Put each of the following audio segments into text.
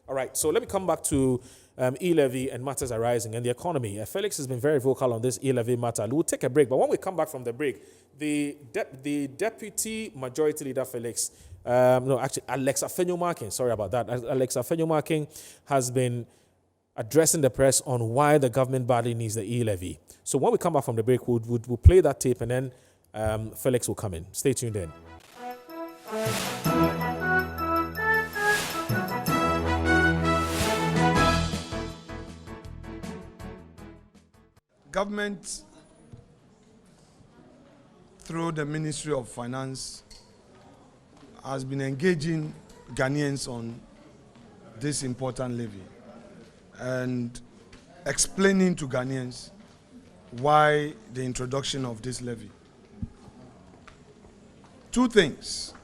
All right, so let me come back to E-levy and matters arising and the economy. Felix has been very vocal on this E-levy matter. We'll take a break, but when we come back from the break, the Deputy Majority Leader Felix, Alex Afenyo-Markin, sorry about that. Alex Afenyo-Markin has been addressing the press on why the government badly needs the E-levy. So when we come back from the break, we'll play that tape and then Felix will come in. Stay tuned in. Government, through the Ministry of Finance, has been engaging Ghanaians on this important levy and explaining to Ghanaians why the introduction of this levy. Two things.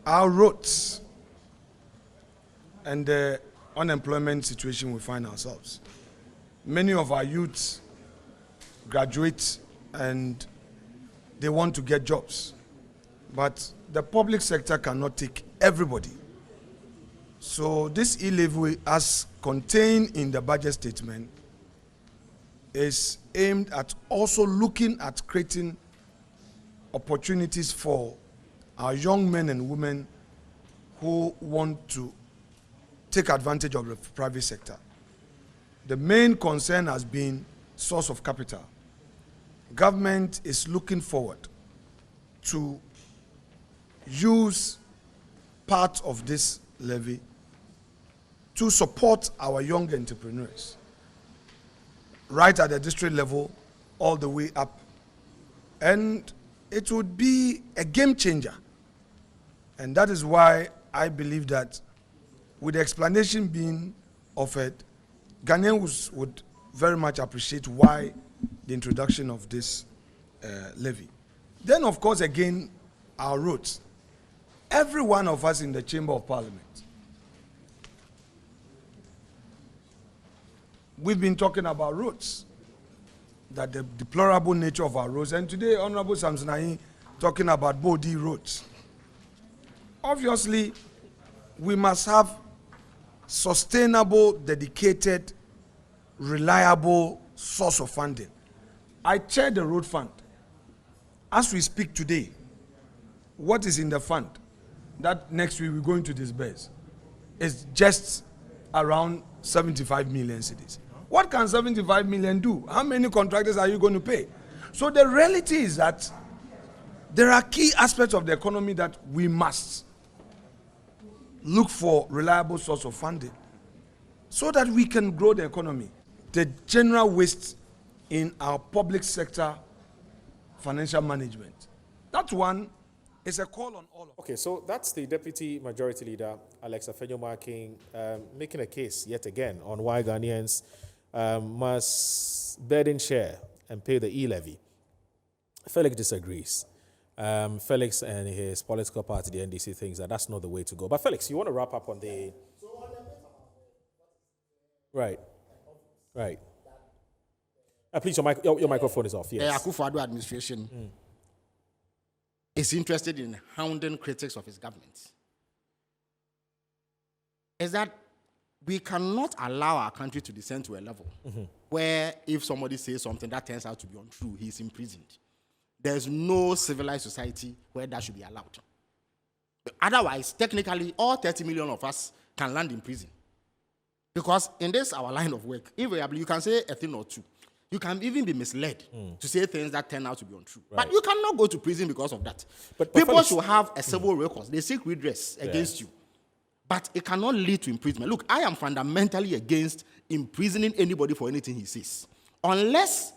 Our roads and the unemployment situation we find ourselves. Many of our youths graduate and they want to get jobs, but the public sector cannot take everybody. So this E-levy, as contained in the budget statement, is aimed at also looking at creating opportunities for our young men and women who want to take advantage of the private sector. The main concern has been source of capital. Government is looking forward to use part of this levy to support our young entrepreneurs, right at the district level, all the way up. And it would be a game changer. And that is why I believe that with the explanation being offered, Ghanaians would very much appreciate why the introduction of this levy. Then, of course, again, our roads. Every one of us in the Chamber of Parliament, we've been talking about roads, that the deplorable nature of our roads. And today, Honorable Samson talking about Bodi roads. Obviously, we must have sustainable, dedicated, reliable source of funding. I chair the road fund. As we speak today, what is in the fund that next week we're going to disburse is just around 75 million cedis. What can 75 million do? How many contractors are you going to pay? So the reality is that there are key aspects of the economy that we must look for reliable source of funding so that we can grow the economy. The general waste in our public sector financial management. That one is a call on all of us. Okay, so that's the Deputy Majority Leader, Alex Afenyo-Markin, making a case yet again on why Ghanaians must burden share and pay the E-levy. Felix disagrees. Felix and his political party, the NDC, thinks that that's not the way to go. But Felix, you want to wrap up on the... Right. Please, your microphone is off. Yes. The Akufo-Addo administration is interested in hounding critics of his government. Is that we cannot allow our country to descend to a level where if somebody says something that turns out to be untrue, he's imprisoned. There's no civilized society where that should be allowed. Otherwise, technically, all 30 million of us can land in prison. Because in this, our line of work, invariably, you can say a thing or two. You can even be misled to say things that turn out to be untrue. Right. But you cannot go to prison because of that. But people should have a civil recourse. They seek redress against you. But it cannot lead to imprisonment. Look, I am fundamentally against imprisoning anybody for anything he says. Unless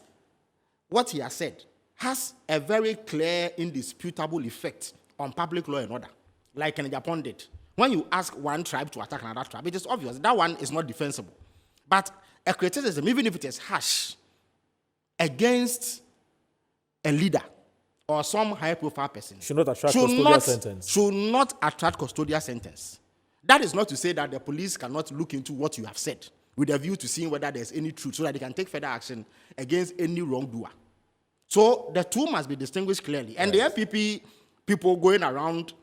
what he has said has a very clear, indisputable effect on public law and order, like in Japan did. When you ask one tribe to attack another tribe, it is obvious that one is not defensible. But a criticism, even if it is harsh, against a leader or some high-profile person should not attract custodial sentence. Should not attract custodial sentence. That is not to say that the police cannot look into what you have said with a view to seeing whether there's any truth so that they can take further action against any wrongdoer. So the two must be distinguished clearly. And the NPP people going around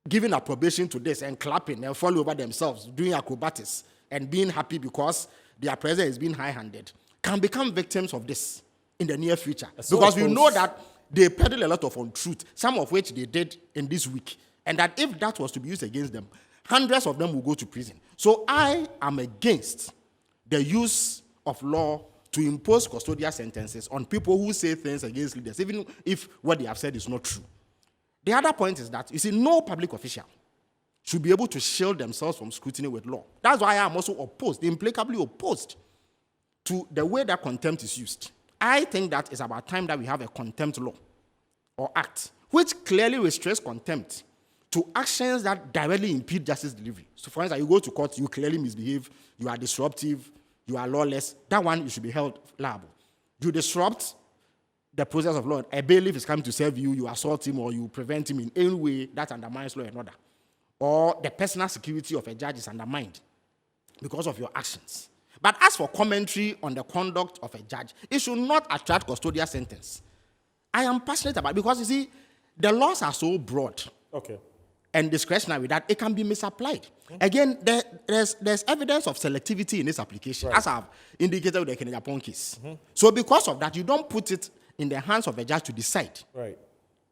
giving approbation to this and clapping and falling over themselves, doing acrobatics and being happy because their president is being high-handed, can become victims of this in the near future. Because we know that they peddle a lot of untruth, some of which they did in this week, and that if that was to be used against them, hundreds of them will go to prison. So I am against the use of law to impose custodial sentences on people who say things against leaders, even if what they have said is not true. The other point is that, you see, no public official should be able to shield themselves from scrutiny with law. That's why I am also opposed, implacably opposed, to the way that contempt is used. I think that it's about time that we have a contempt law or act, which clearly restricts contempt to actions that directly impede justice delivery. So, for instance, you go to court, you clearly misbehave, you are disruptive, you are lawless. That one, you should be held liable. You disrupt the process of law. A bailiff is coming to serve you, you assault him, or you prevent him in any way that undermines law and order. Or the personal security of a judge is undermined because of your actions. But as for commentary on the conduct of a judge, it should not attract custodial sentence. I am passionate about it because, you see, the laws are so broad and discretionary that it can be misapplied. Again, there's evidence of selectivity in this application, as I've indicated with the Kennedy Upon case. So because of that, you don't put it in the hands of a judge to decide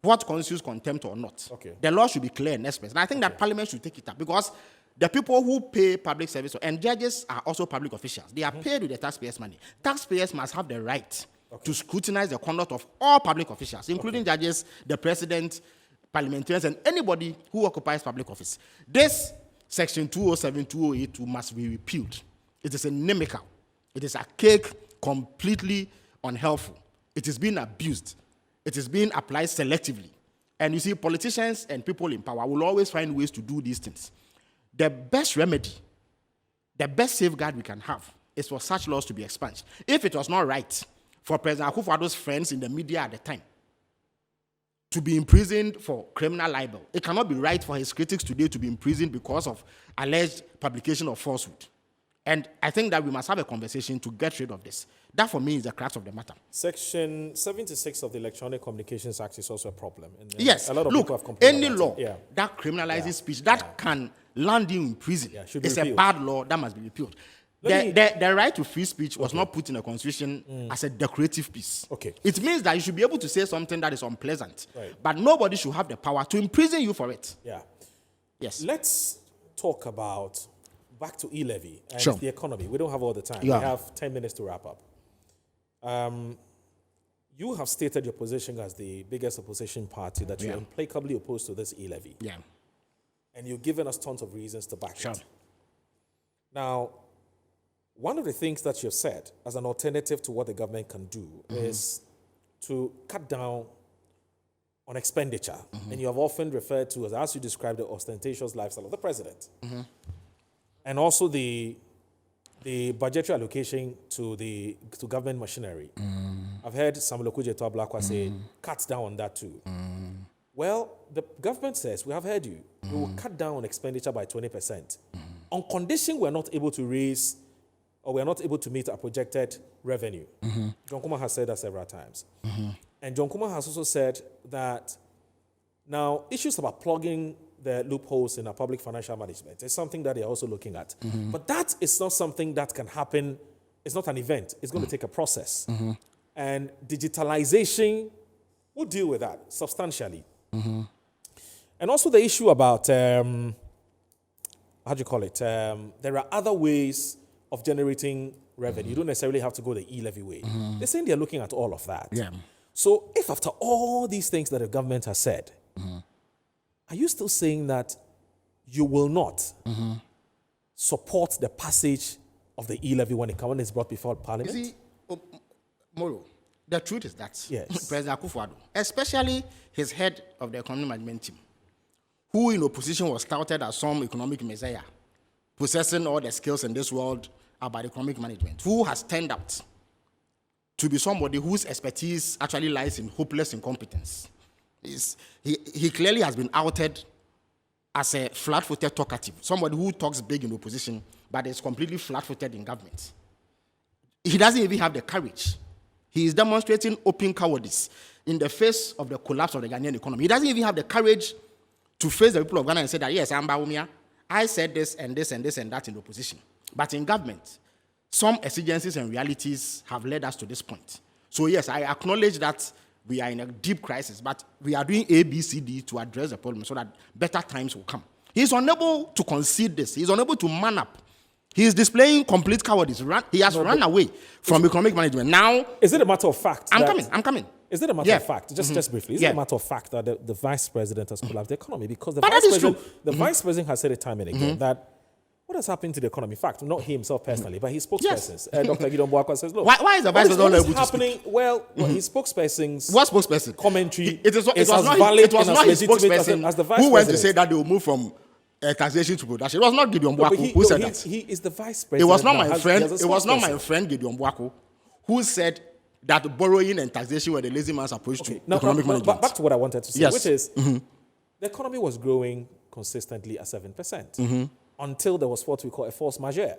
what constitutes contempt or not. The law should be clear and express. And I think that Parliament should take it up because the people who pay public service, and judges are also public officials, they are paid with the taxpayers' money. Taxpayers must have the right to scrutinize the conduct of all public officials, including judges, the president, parliamentarians, and anybody who occupies public office. This section 207, 208 must be repealed. It is inimical. It is archaic, completely unhelpful. It is being abused. It is being applied selectively. And you see, politicians and people in power will always find ways to do these things. The best remedy, the best safeguard we can have is for such laws to be expunged. If it was not right for President Akufo-Addo's friends in the media at the time to be imprisoned for criminal libel, it cannot be right for his critics today to be imprisoned because of alleged publication of falsehood. And I think that we must have a conversation to get rid of this. That, for me, is the crux of the matter. Section 76 of the Electronic Communications Act is also a problem. And yes. A lot of people have complained any about law it. that criminalizes speech that can land you in prison is a bad law that must be repealed. The right to free speech was not put in the Constitution as a decorative piece. It means that you should be able to say something that is unpleasant, but nobody should have the power to imprison you for it. Yes. Let's talk about back to E-levy and the economy. We don't have all the time. We have 10 minutes to wrap up. You have stated your position as the biggest opposition party that you're implacably opposed to this E-levy. And you've given us tons of reasons to back it. Now, one of the things that you've said as an alternative to what the government can do is to cut down on expenditure. And you have often referred to, as you described, the ostentatious lifestyle of the president. And also the budgetary allocation to government machinery. I've heard Samuel Okudzeto Ablakwa say, cut down on that too. Well, the government says, we have heard you. We will cut down on expenditure by 20%. On condition we're not able to raise, or we're not able to meet our projected revenue. John Kuma has said that several times. And John Kuma has also said that now issues about plugging the loopholes in our public financial management is something that they're also looking at. But that is not something that can happen. It's not an event. It's going to take a process. And digitalization will deal with that substantially. And also the issue about, how do you call it? There are other ways of generating revenue. You don't necessarily have to go the E-levy way. They're saying they're looking at all of that. So if after all these things that the government has said, are you still saying that you will not support the passage of the E-levy when it is brought before Parliament? You see, Moro, the truth is that President Akufo-Addo, especially his head of the economic management team, who in opposition was touted as some economic messiah, possessing all the skills in this world about economic management, who has turned out to be somebody whose expertise actually lies in hopeless incompetence. He clearly has been outed as a flat-footed talkative, somebody who talks big in opposition, but is completely flat-footed in government. He doesn't even have the courage. He is demonstrating open cowardice in the face of the collapse of the Ghanaian economy. He doesn't even have the courage to face the people of Ghana and say that, yes, Amba, I said this and this and this and that in the opposition. But in government, some exigencies and realities have led us to this point. So yes, I acknowledge that we are in a deep crisis, but we are doing A, B, C, D to address the problem so that better times will come. He is unable to concede this. He is unable to man up. He is displaying complete cowardice. He has run away from economic management. Now, is it a matter of fact? I'm coming. Is it a matter of fact? Just briefly. Is it a matter of fact that the vice president has collapsed the economy? Because the vice president has said it time and again that what has happened to the economy? In fact, not he himself personally, but his spokespersons. Dr. Gideon Boakwa says, look, why is the vice president able to speak? Well, his spokespersons. What spokesperson? Commentary. It was not his spokesperson as the vice who went to president. say that they will move from taxation to production. It was not Gideon Boakwa who said that. He is the vice president. It was not my friend. It was not my friend Gideon Boakwa who said that borrowing and taxation were the lazy man's approach to economic management. Back to what I wanted to say, yes. which is the economy was growing consistently at 7% until there was what we call a force majeure.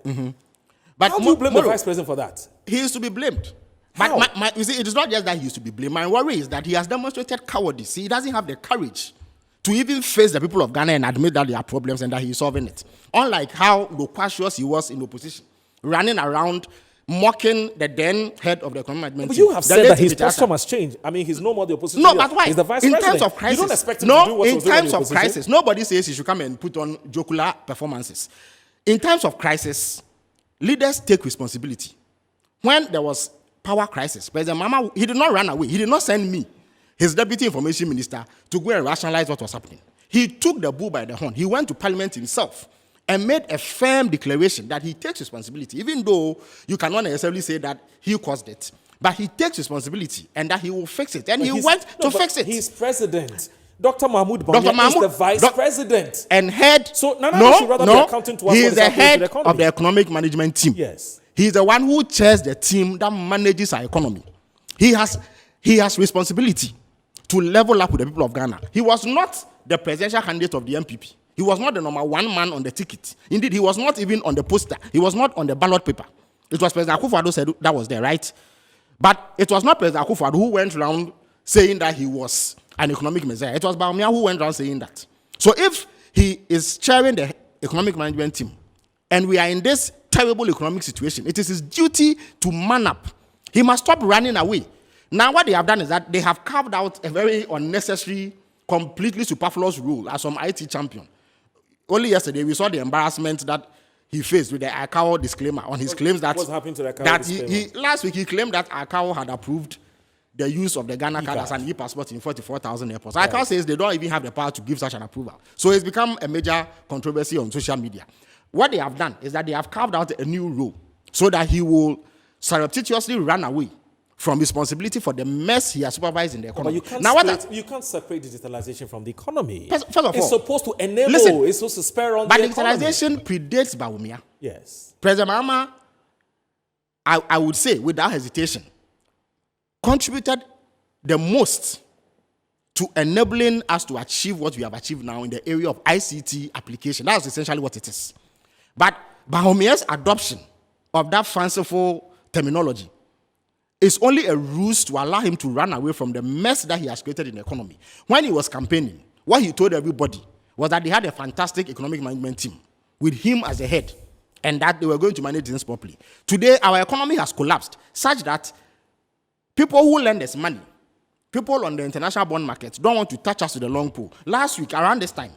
But how do you blame the vice president for that? He is to be blamed. How? But you see, it is not just that he is to be blamed. My worry is that he has demonstrated cowardice. He doesn't have the courage to even face the people of Ghana and admit that there are problems and that he is solving it. Unlike how loquacious he was in opposition, running around mocking the then head of the economic management. But you have said that his posture must change. I mean, he's no more the opposition. No, but why? He's the vice in president. Times of crisis, you don't expect him to do what he was doing in the opposition. Crisis, nobody says he should come and put on jocular performances. In times of crisis, leaders take responsibility. When there was power crisis, President Mama, he did not run away. He did not send me, his deputy information minister, to go and rationalize what was happening. He took the bull by the horn. He went to parliament himself and made a firm declaration that he takes responsibility, even though you cannot necessarily say that he caused it. But he takes responsibility and that he will fix it. And he went to fix it. He's president. Dr. Mahmoud Bawumia is the vice president. And head. So he is the head of the economic management team. Yes. He is the one who chairs the team that manages our economy. He has responsibility to level up with the people of Ghana. He was not the presidential candidate of the MPP. He was not the number one man on the ticket. Indeed, he was not even on the poster. He was not on the ballot paper. It was President Akufo-Addo said that was there, right? But it was not President Akufo-Addo who went around saying that he was an economic messiah. It was Bawumia who went around saying that. So if he is chairing the economic management team, and we are in this terrible economic situation, it is his duty to man up. He must stop running away. Now what they have done is that they have carved out a very unnecessary, completely superfluous rule as some IT champion. Only yesterday, we saw the embarrassment that he faced with the ICAO disclaimer on his claims that... What's happened to the ICAO disclaimer? Last week, he claimed that ICAO had approved the use of the Ghana card as an e-passport in 44,000 airports. Right. ICAO says they don't even have the power to give such an approval. So it's become a major controversy on social media. What they have done is that they have carved out a new rule so that he will surreptitiously run away from responsibility for the mess he has supervised in the economy. But you can't separate digitalization from the economy. First of all, it's supposed to enable, it's supposed to spur on the economy. But digitalization predates Bawumia. Yes. President Mahama, I would say, without hesitation, contributed the most to enabling us to achieve what we have achieved now in the area of ICT application. That's essentially what it is. But Bahumia's adoption of that fanciful terminology is only a ruse to allow him to run away from the mess that he has created in the economy. When he was campaigning, what he told everybody was that they had a fantastic economic management team with him as the head and that they were going to manage things properly. Today, our economy has collapsed such that people who lend us money, people on the international bond market don't want to touch us to the long pole. Last week, around this time,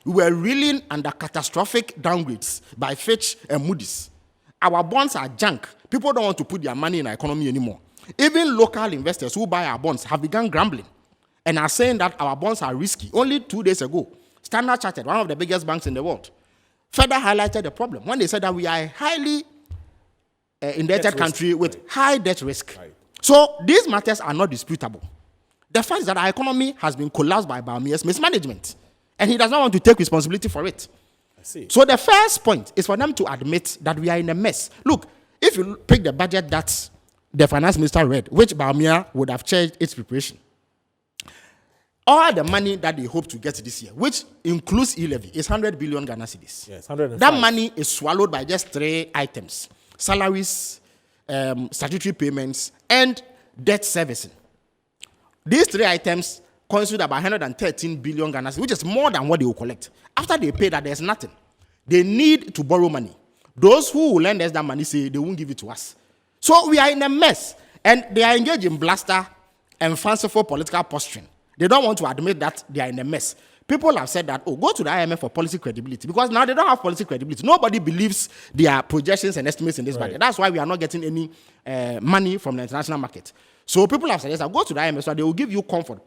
we were reeling under catastrophic downgrades by Fitch and Moody's. Our bonds are junk. People don't want to put their money in our economy anymore. Even local investors who buy our bonds have begun grumbling and are saying that our bonds are risky. Only 2 days ago, Standard Chartered, one of the biggest banks in the world, further highlighted the problem when they said that we are a highly indebted country with high debt risk. Right. So these matters are not disputable. The fact is that our economy has been collapsed by Bawumia's mismanagement, and he does not want to take responsibility for it. I see. So the first point is for them to admit that we are in a mess. Look, if you pick the budget that the finance minister read, which Bawumia would have changed its preparation, all the money that they hope to get this year, which includes E-levy, is 100 billion Ghana cedis. Yes, 105. That money is swallowed by just 3 items: salaries, statutory payments, and debt servicing. These 3 items constitute about 113 billion Ghana cedis, which is more than what they will collect. After they pay that, there's nothing. They need to borrow money. Those who will lend us that money say they won't give it to us. So we are in a mess. And they are engaged in bluster and fanciful political posturing. They don't want to admit that they are in a mess. People have said that, go to the IMF for policy credibility, because now they don't have policy credibility. Nobody believes their projections and estimates in this budget. That's why we are not getting any money from the international market. So people have said, go to the IMF so they will give you comfort,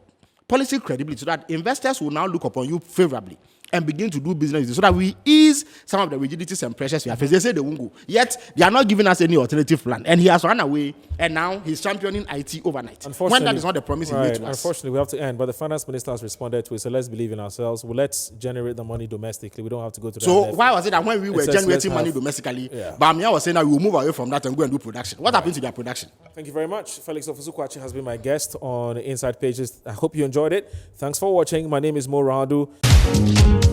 policy credibility, so that investors will now look upon you favorably and begin to do business so that we ease some of the rigidities and pressures we are facing. They say they won't go. Yet, they are not giving us any alternative plan. And he has run away, and now he's championing IT overnight. When that is not the promise he made to us. Unfortunately, we have to end, but the finance minister has responded to it, so let's believe in ourselves. Well, let's generate the money domestically. We don't have to go to the So IMF. why was it that when we were generating money domestically, Bamia was saying that we will move away from that and go and do production? What happened to their production? Thank you very much. Felix Ofosu Kwakye has been my guest on Inside Pages. I hope you enjoyed it. Thanks for watching. My name is Moro Awudu.